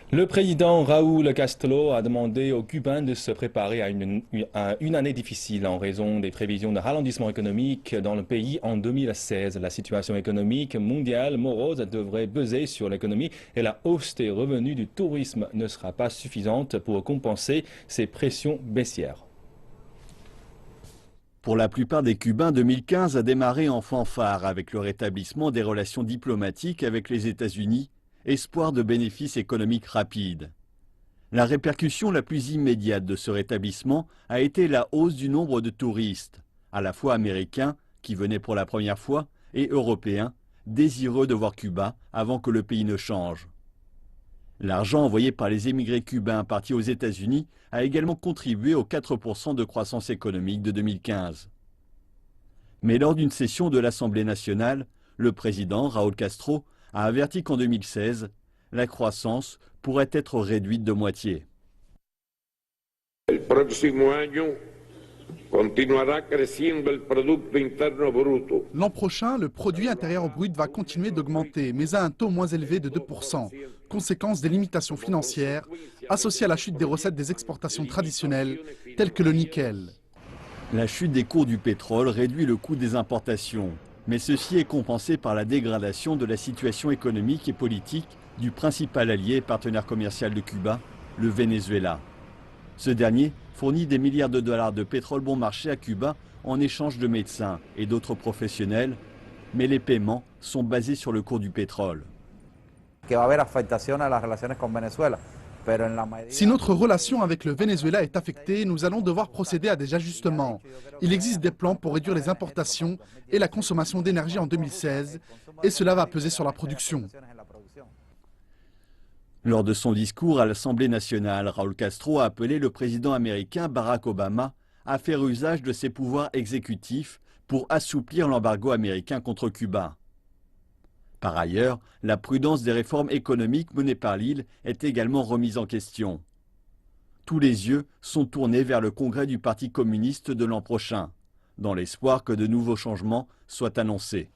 Le président Raúl Castro a demandé aux Cubains de se préparer à une année difficile en raison des prévisions de ralentissement économique dans le pays en 2016. La situation économique mondiale morose devrait peser sur l'économie et la hausse des revenus du tourisme ne sera pas suffisante pour compenser ces pressions baissières. Pour la plupart des Cubains, 2015 a démarré en fanfare avec le rétablissement des relations diplomatiques avec les États-Unis, espoir de bénéfices économiques rapides. La répercussion la plus immédiate de ce rétablissement a été la hausse du nombre de touristes, à la fois américains, qui venaient pour la première fois, et européens, désireux de voir Cuba avant que le pays ne change. L'argent envoyé par les émigrés cubains partis aux États-Unis a également contribué aux 4% de croissance économique de 2015. Mais lors d'une session de l'Assemblée nationale, le président Raúl Castro a averti qu'en 2016, la croissance pourrait être réduite de moitié. El próximo año continuará creciendo el Producto Interno Bruto. L'an prochain, le produit intérieur brut va continuer d'augmenter, mais à un taux moins élevé de 2%, conséquence des limitations financières associées à la chute des recettes des exportations traditionnelles, telles que le nickel. La chute des cours du pétrole réduit le coût des importations, mais ceci est compensé par la dégradation de la situation économique et politique du principal allié et partenaire commercial de Cuba, le Venezuela. Ce dernier fournit des milliards de dollars de pétrole bon marché à Cuba en échange de médecins et d'autres professionnels, mais les paiements sont basés sur le cours du pétrole. Si notre relation avec le Venezuela est affectée, nous allons devoir procéder à des ajustements. Il existe des plans pour réduire les importations et la consommation d'énergie en 2016, et cela va peser sur la production. Lors de son discours à l'Assemblée nationale, Raúl Castro a appelé le président américain Barack Obama à faire usage de ses pouvoirs exécutifs pour assouplir l'embargo américain contre Cuba. Par ailleurs, la prudence des réformes économiques menées par l'île est également remise en question. Tous les yeux sont tournés vers le congrès du Parti communiste de l'an prochain, dans l'espoir que de nouveaux changements soient annoncés.